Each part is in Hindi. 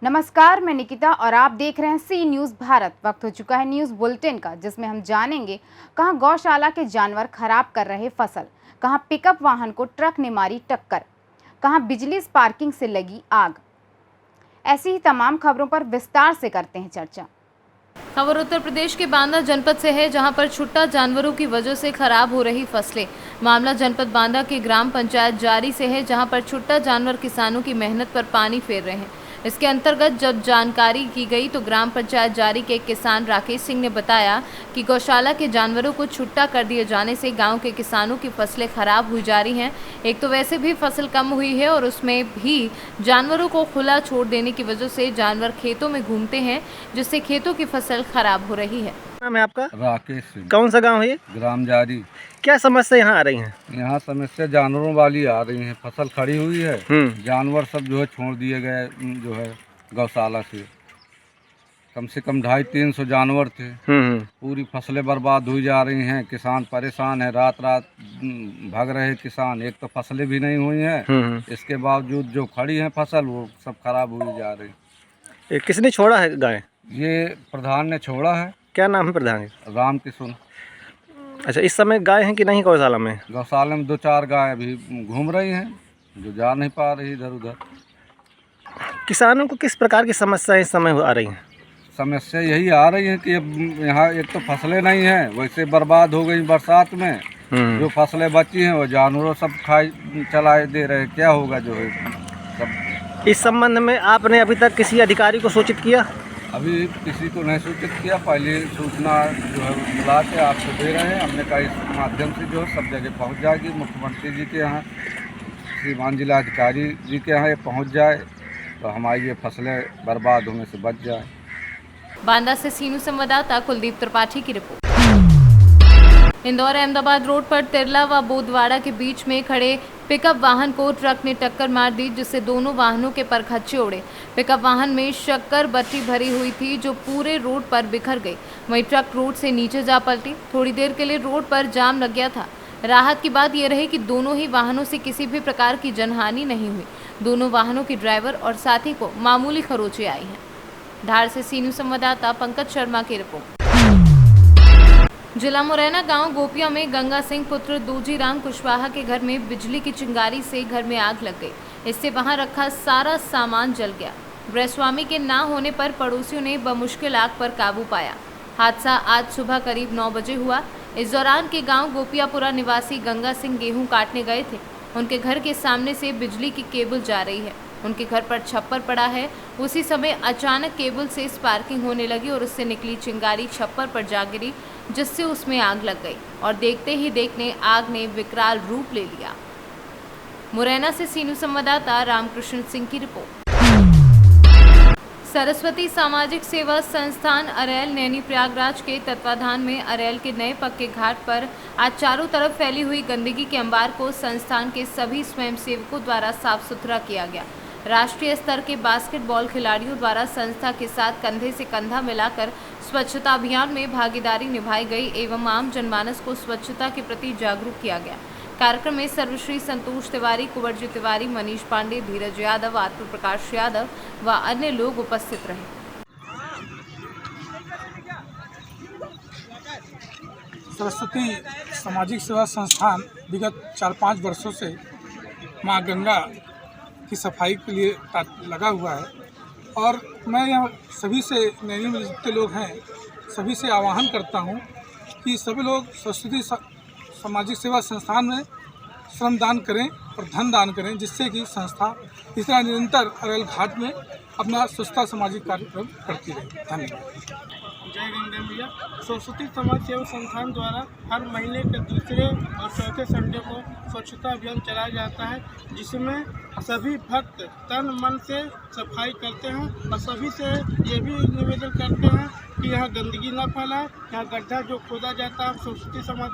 नमस्कार, मैं निकिता और आप देख रहे हैं सी न्यूज़ भारत। वक्त हो चुका है न्यूज़ बुलेटिन का, जिसमें हम जानेंगे कहां गौशाला के जानवर खराब कर रहे फसल, कहां पिकअप वाहन को ट्रक ने मारी टक्कर, कहां बिजली स्पार्किंग से लगी आग। ऐसी ही तमाम खबरों पर विस्तार से करते हैं चर्चा। खबर उत्तर प्रदेश के बांदा जनपद से है, जहां पर छुट्टा जानवरों की वजह से खराब हो रही फसलें। मामला जनपद बांदा के ग्राम पंचायत जारी से है, जहां पर छुट्टा जानवर किसानों की मेहनत पर पानी फेर रहे हैं। इसके अंतर्गत जब जानकारी की गई तो ग्राम पंचायत जारी के एक किसान राकेश सिंह ने बताया कि गौशाला के जानवरों को छुट्टा कर दिए जाने से गांव के किसानों की फसलें खराब हुई जा रही हैं। एक तो वैसे भी फसल कम हुई है और उसमें भी जानवरों को खुला छोड़ देने की वजह से जानवर खेतों में घूमते हैं, जिससे खेतों की फसल खराब हो रही है। नाम है आपका? राकेश सिंह। कौन सा गांव है ये? ग्राम जारी। क्या समस्या यहाँ आ रही है? यहाँ समस्या जानवरों वाली आ रही है। फसल खड़ी हुई है, जानवर सब जो है छोड़ दिए गए जो है गौशाला से। कम से कम 250-300 जानवर थे। पूरी फसलें बर्बाद हुई जा रही हैं। किसान परेशान है, रात रात भाग रहे किसान। एक तो फसलें भी नहीं हुई हैं, इसके बावजूद जो खड़ी है फसल वो सब खराब हुई जा रही। किसने छोड़ा है गाय? ये प्रधान ने छोड़ा है। क्या नाम है प्रधान? राम किशुन। अच्छा, इस समय गाय हैं कि नहीं गौशाला में? गौशाला में 2-4 गाय अभी घूम रही हैं, जो जा नहीं पा रही इधर उधर। किसानों को किस प्रकार की समस्या इस समय आ रही है? समस्या यही आ रही है कि अब यहाँ एक तो फसलें नहीं हैं, वैसे बर्बाद हो गई बरसात में। जो फसलें बची हैं वो जानवरों सब खाई चलाए दे रहे। क्या होगा जो है सब। इस संबंध में आपने अभी तक किसी अधिकारी को सूचित किया? अभी किसी को नहीं सूचित किया। पहले सूचना जो है बुला के आपको दे रहे हैं। हमने कहा इस माध्यम से जो है सब जगह पहुँच जाएगी। मुख्यमंत्री जी के यहाँ, श्रीमान जिलाधिकारी जी के यहाँ ये पहुँच जाए तो हमारी ये फसलें बर्बाद होने से बच जाए। बांदा से सीनू संवाददाता कुलदीप त्रिपाठी की रिपोर्ट। इंदौर अहमदाबाद रोड पर तिरला व बोदवाड़ा के बीच में खड़े पिकअप वाहन को ट्रक ने टक्कर मार दी, जिससे दोनों वाहनों के परखच्चे उड़े। पिकअप वाहन में शक्कर बट्टी भरी हुई थी, जो पूरे रोड पर बिखर गई। वहीं ट्रक रोड से नीचे जा पलटी। थोड़ी देर के लिए रोड पर जाम लग गया था। राहत की बात यह रही कि दोनों ही वाहनों से किसी भी प्रकार की जनहानि नहीं हुई। दोनों वाहनों के ड्राइवर और साथी को मामूली खरोंचें आई हैं। धार से सीनू संवाददाता पंकज शर्मा की रिपोर्ट। जिला मुरैना गांव गोपिया में गंगा सिंह पुत्र दूजीराम कुशवाहा के घर में बिजली की चिंगारी से घर में आग लग गई। इससे वहां रखा सारा सामान जल गया। गृहस्वामी के ना होने पर पड़ोसियों ने बमुश्किल आग पर काबू पाया। हादसा आज सुबह करीब 9 बजे हुआ। इस दौरान के गांव गोपियापुरा निवासी गंगा सिंह गेहूं काटने गए थे। उनके घर के सामने से बिजली की केबल जा रही है। उनके घर पर छप्पर पड़ा है। उसी समय अचानक केबल से स्पार्किंग होने लगी और उससे निकली चिंगारी छप्पर पर जा गिरी, जिससे उसमें आग लग गई और देखते ही देखने आग ने विकराल रूप ले लिया। मुरैना से सीनू संवाददाता रामकृष्ण सिंह की रिपोर्ट। सरस्वती सामाजिक सेवा संस्थान अरैल नैनी प्रयागराज के तत्वाधान में अरैल के नए पक्के घाट पर आज चारों तरफ फैली हुई गंदगी के अंबार को संस्थान के सभी स्वयंसेवकों द्वारा साफ सुथरा किया गया। राष्ट्रीय स्तर के बास्केटबॉल खिलाड़ियों द्वारा संस्था के साथ कंधे से कंधा मिलाकर स्वच्छता अभियान में भागीदारी निभाई गई एवं आम जनमानस को स्वच्छता के प्रति जागरूक किया गया। कार्यक्रम में सर्वश्री संतोष तिवारी, कुंवरजी तिवारी, मनीष पांडे, धीरज यादव, आत्म प्रकाश यादव व अन्य लोग उपस्थित रहे। सरस्वती सामाजिक सेवा संस्थान विगत 4-5 वर्षों से माँ गंगा की सफाई के लिए लगा हुआ है और मैं यहाँ सभी से, नैनी में जितने लोग हैं सभी से आह्वान करता हूँ कि सभी लोग सरस्वती सामाजिक सेवा संस्थान में श्रम दान करें और धन दान करें, जिससे कि संस्था इस तरह निरंतर अरैल घाट में अपना स्वच्छता सामाजिक कार्यक्रम करती रहे। धन्यवाद। जय गंगा मैया। सरस्वती समाज सेवा संस्थान द्वारा हर महीने के दूसरे और चौथे संडे को स्वच्छता अभियान चलाया जाता है, जिसमें सभी भक्त तन मन से सफाई करते हैं और सभी से ये भी निवेदन करते हैं कि यहाँ गंदगी न फैलाए। यहाँ गड्ढा जो खोदा जाता है सरस्वती समाज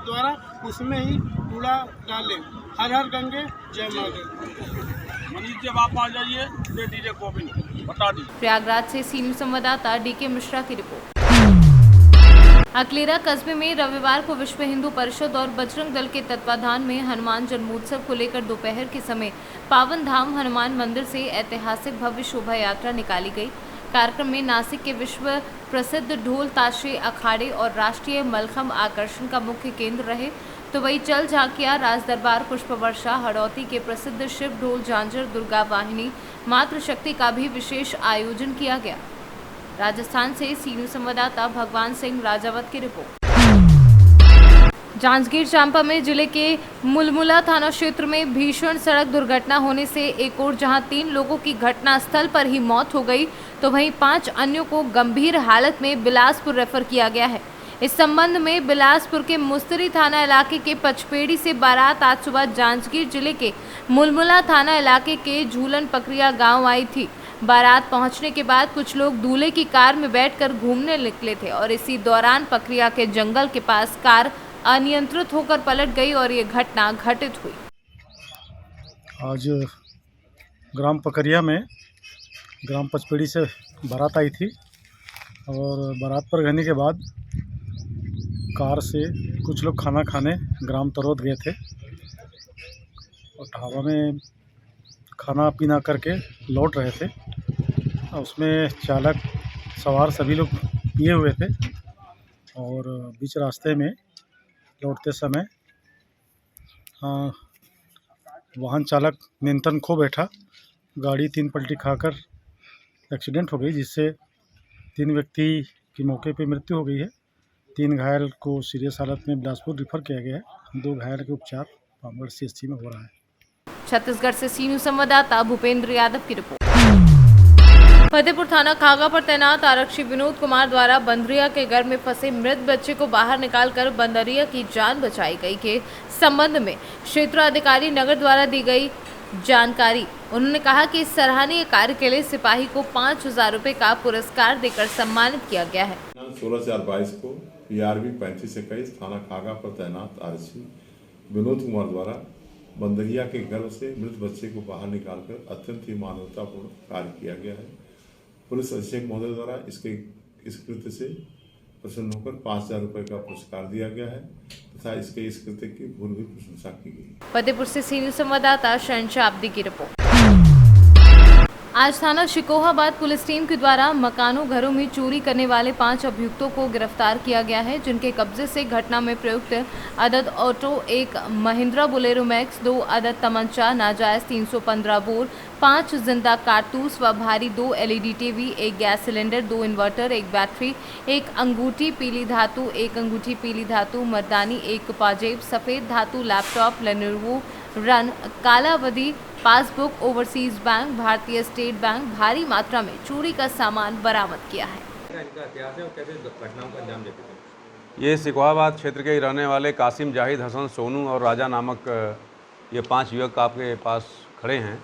द्वारा, उसमें ही कूड़ा डालें। हर हर गंगे, जय माँ गंगे। मनीष जब आप आ जाइए डीजे गोविंद बता दीजिए। प्रयागराज से सीनू संवाददाता डीके मिश्रा की रिपोर्ट। अकलेरा कस्बे में रविवार को विश्व हिंदू परिषद और बजरंग दल के तत्वाधान में हनुमान जन्मोत्सव को लेकर दोपहर के समय पावन धाम हनुमान मंदिर से ऐतिहासिक भव्य शोभा यात्रा निकाली गई। कार्यक्रम में नासिक के विश्व प्रसिद्ध ढोल ताशे अखाड़े और राष्ट्रीय मलखम्ब आकर्षण का मुख्य केंद्र रहे, तो वही चल झांकिया, राज दरबार, पुष्प वर्षा, हड़ौती के प्रसिद्ध शिव ढोल झांझर, दुर्गा वाहिनी, मातृशक्ति का भी विशेष आयोजन किया गया। राजस्थान से सी न्यूज़ संवाददाता भगवान सिंह राजावत की रिपोर्ट। जांजगीर चांपा में जिले के मुलमुला थाना क्षेत्र में भीषण सड़क दुर्घटना होने से एक और जहां 3 लोगों की घटनास्थल पर ही मौत हो गई, तो वहीं 5 अन्यों को गंभीर हालत में बिलासपुर रेफर किया गया है। इस संबंध में बिलासपुर के मुस्तरी थाना इलाके के पचपेड़ी से बारात आज सुबह जांजगीर जिले के मुलमुला थाना इलाके के झूलन पकरिया गाँव आई थी। बारात पहुंचने के बाद कुछ लोग दूल्हे की कार में बैठकर घूमने निकले थे और इसी दौरान पकरिया के जंगल के पास कार अनियंत्रित होकर पलट गई और ये घटना घटित हुई। आज ग्राम पकरिया में ग्राम पचपेड़ी से बारात आई थी और बारात पर रहने के बाद कार से कुछ लोग खाना खाने ग्राम तरोद गए थे और ढाबा में खाना पीना करके लौट रहे थे। उसमें चालक सवार सभी लोग पिए हुए थे और बीच रास्ते में लौटते समय वाहन चालक नियंत्रण खो बैठा, गाड़ी 3 पलटी खाकर एक्सीडेंट हो गई, जिससे 3 व्यक्ति की मौके पर मृत्यु हो गई है। 3 घायल को सीरियस हालत में बिलासपुर रेफर किया गया है। 2 घायल के उपचार पामगढ़ CHC में हो रहा है। छत्तीसगढ़ से सी न्यूज़ संवाददाता भूपेंद्र यादव की रिपोर्ट। फतेहपुर थाना खागा पर तैनात आरक्षी विनोद कुमार द्वारा बंदरिया के घर में फंसे मृत बच्चे को बाहर निकालकर बंदरिया की जान बचाई गई के संबंध में क्षेत्राधिकारी नगर द्वारा दी गई जानकारी। उन्होंने कहा कि इस सराहनीय कार्य के लिए सिपाही को 5,000 रुपए का पुरस्कार देकर सम्मानित किया गया है। 16/4/22 को PRB 3521 थाना खागा पर तैनात आरक्षी विनोद कुमार द्वारा बंदरिया के गर्भ से मृत बच्चे को बाहर निकालकर अत्यंत ही मानवतापूर्ण कार्य किया गया है। पुलिस अधीक्षक महोदय द्वारा इस कृत्य से प्रसन्न होकर 5,000 रुपए का पुरस्कार दिया गया है तथा इस कृत्य की भूरि प्रशंसा की गई। फतेहपुर से सी न्यूज़ संवाददाता शहनशाह अब्दी की रिपोर्ट। आज थाना शिकोहाबाद पुलिस टीम के द्वारा मकानों घरों में चोरी करने वाले 5 अभियुक्तों को गिरफ्तार किया गया है, जिनके कब्जे से घटना में प्रयुक्त अदद ऑटो, 1 महिंद्रा बोलेरो मैक्स, 2 अदद तमंचा, नाजायज 315 बोर, 5 जिंदा कारतूस व भारी 2 LED TV, 1 gas cylinder, 2 inverter, 1 battery, 1 अंगूठी पीली धातु, 1 अंगूठी पीली धातु, मर्दानी, 1 पाजेब, सफ़ेद धातु, लैपटॉप, लेनोवो रन, कालावधि पासबुक, ओवरसीज बैंक, भारतीय स्टेट बैंक, भारी मात्रा में चोरी का सामान बरामद किया है। ये सिकोहाबाद क्षेत्र के रहने वाले कासिम, जाहिद, हसन, सोनू और राजा नामक ये 5 युवक आपके पास खड़े हैं।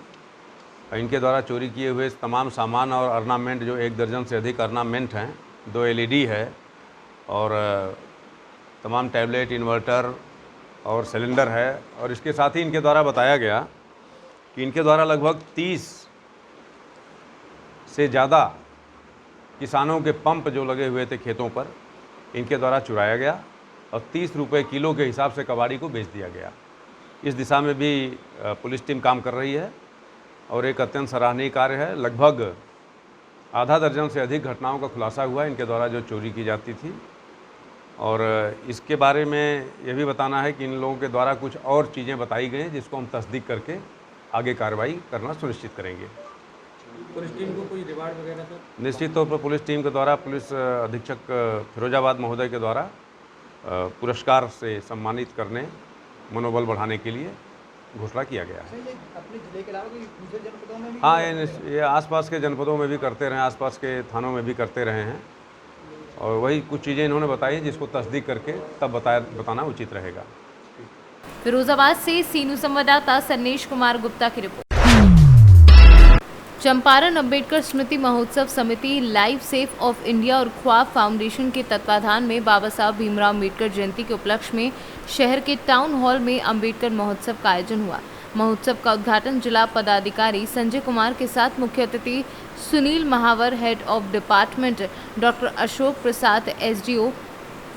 इनके द्वारा चोरी किए हुए तमाम सामान और अर्नामेंट, जो 1 दर्जन से अधिक अर्नामेंट हैं, 2 LED है और तमाम टैबलेट, इन्वर्टर और सिलेंडर है। और इसके साथ ही इनके द्वारा बताया गया कि इनके द्वारा लगभग 30 से ज़्यादा किसानों के पंप जो लगे हुए थे खेतों पर, इनके द्वारा चुराया गया और 30 रुपये किलो के हिसाब से कबाड़ी को बेच दिया गया। इस दिशा में भी पुलिस टीम काम कर रही है और एक अत्यंत सराहनीय कार्य है। लगभग आधा दर्जन से अधिक घटनाओं का खुलासा हुआ इनके द्वारा जो चोरी की जाती थी। और इसके बारे में यह भी बताना है कि इन लोगों के द्वारा कुछ और चीज़ें बताई गई हैं, जिसको हम तस्दीक करके आगे कार्रवाई करना सुनिश्चित करेंगे। पुलिस टीम को कोई रिवार्ड वगैरह तो? निश्चित तौर पर पुलिस टीम के द्वारा पुलिस अधीक्षक फिरोजाबाद महोदय के द्वारा पुरस्कार से सम्मानित करने, मनोबल बढ़ाने के लिए घोषणा किया गया है। अपने जिले के अलावा दूसरे जनपदों में भी? हाँ, ये आसपास के जनपदों में भी करते रहे, आसपास के थानों में भी करते रहे हैं और वही कुछ चीज़ें इन्होंने बताई जिसको तस्दीक करके तब बताना उचित रहेगा। फिरोजाबाद से सी न्यूज़ संवाददाता सन्नेश कुमार गुप्ता की रिपोर्ट। चंपारण अंबेडकर स्मृति महोत्सव समिति, लाइफ सेफ ऑफ इंडिया और ख्वाब फाउंडेशन के तत्वाधान में बाबा साहब भीमराव अम्बेडकर जयंती के उपलक्ष्य में शहर के टाउन हॉल में अम्बेडकर महोत्सव का आयोजन हुआ। महोत्सव का उद्घाटन जिला पदाधिकारी संजय कुमार के साथ मुख्य अतिथि Sunil Mahawar, head of department, doctor Ashok Prasad, SDO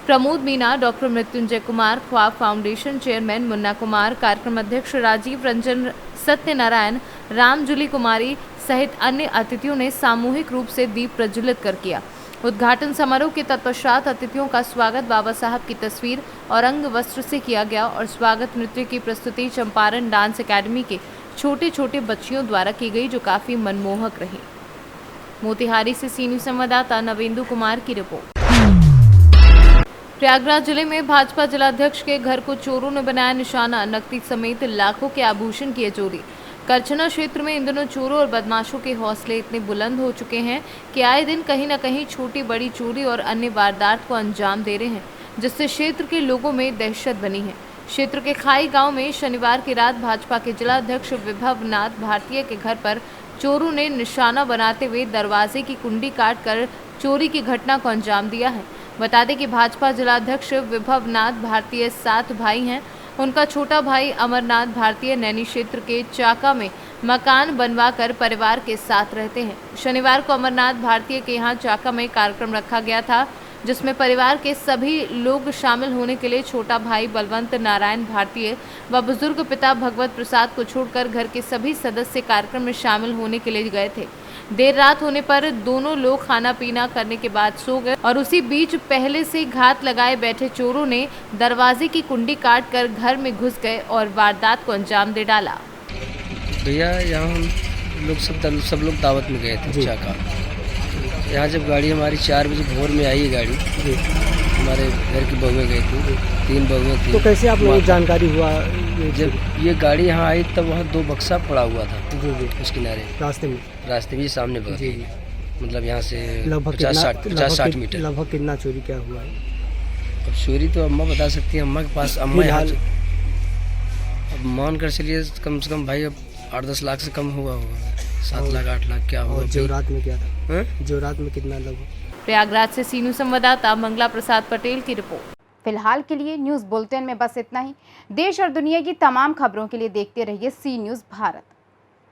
Pramod Meena, doctor Mrityunjay Kumar, Khwab foundation chairman Munna Kumar, कार्यक्रम अध्यक्ष राजीव रंजन, सत्यनारायण, रामजुली कुमारी सहित अन्य अतिथियों ने सामूहिक रूप से दीप प्रज्वलित कर किया। उद्घाटन समारोह के तत्पश्चात अतिथियों का स्वागत बाबा साहब की तस्वीर और अंग वस्त्र से किया गया और स्वागत नृत्य की प्रस्तुति चंपारण डांस एकेडमी के छोटे छोटे बच्चियों द्वारा की गई, जो काफी मनमोहक रही। मोतिहारी से सी न्यूज़ संवाददाता नवेंदु कुमार की रिपोर्ट। प्रयागराज जिले में भाजपा जिलाध्यक्ष के घर को चोरों ने बनाया निशाना, नकदी समेत लाखों के आभूषण किए चोरी। करछना क्षेत्र में इन दिनों चोरों और बदमाशों के हौसले इतने बुलंद हो चुके हैं कि आए दिन कहीं न कहीं छोटी बड़ी चोरी और अन्य वारदात को अंजाम दे रहे हैं, जिससे क्षेत्र के लोगों में दहशत बनी है। क्षेत्र के खाई गांव में शनिवार की रात भाजपा के जिलाध्यक्ष विभव नाथ भारतीय के घर पर चोरों ने निशाना बनाते हुए दरवाजे की कुंडी काटकर चोरी की घटना को अंजाम दिया है। बता दें कि भाजपा जिलाध्यक्ष विभव नाथ भारतीय 7 भाई हैं। उनका छोटा भाई अमरनाथ भारतीय नैनी क्षेत्र के चाका में मकान बनवाकर परिवार के साथ रहते हैं। शनिवार को अमरनाथ भारतीय के यहाँ चाका में कार्यक्रम रखा गया था, जिसमें परिवार के सभी लोग शामिल होने के लिए छोटा भाई बलवंत नारायण भारतीय व बुजुर्ग पिता भगवत प्रसाद को छोड़कर घर के सभी सदस्य कार्यक्रम में शामिल होने के लिए गए थे। देर रात होने पर दोनों लोग खाना पीना करने के बाद सो गए और उसी बीच पहले से घात लगाए बैठे चोरों ने दरवाजे की कुंडी काटकर घर में घुस गए और वारदात को अंजाम दे डाला। भैया यहाँ हम लोग सब लोग दावत में गए थे चाका। यहाँ जब गाड़ी हमारी 4 बजे भोर में आई गाड़ी, हमारे घर की बहुएं गई थी, 3 बहुएं थी। तो कैसे आप लोगों को जानकारी हुआ? जब ये गाड़ी यहाँ आई तब वहाँ 2 बक्सा पड़ा हुआ था उस किनारे रास्ते में सामने जी। मतलब यहाँ से लगभग 50-60 मीटर। लगभग कितना चोरी क्या हुआ है? अब चोरी तो अम्मा बता सकती है, अम्मा के पास अम्मा यहाँ अब मान कर चलिए कम से कम भाई अब 8-10 लाख से कम हुआ होगा, 7 लाख 8 लाख क्या हुआ। जेवरात में क्या था? जेवरात में कितना लगभग? प्रयागराज से सी न्यूज़ संवाददाता मंगला प्रसाद पटेल की रिपोर्ट। फिलहाल के लिए न्यूज़ बुलेटिन में बस इतना ही। देश और दुनिया की तमाम खबरों के लिए देखते रहिए सी न्यूज़ भारत।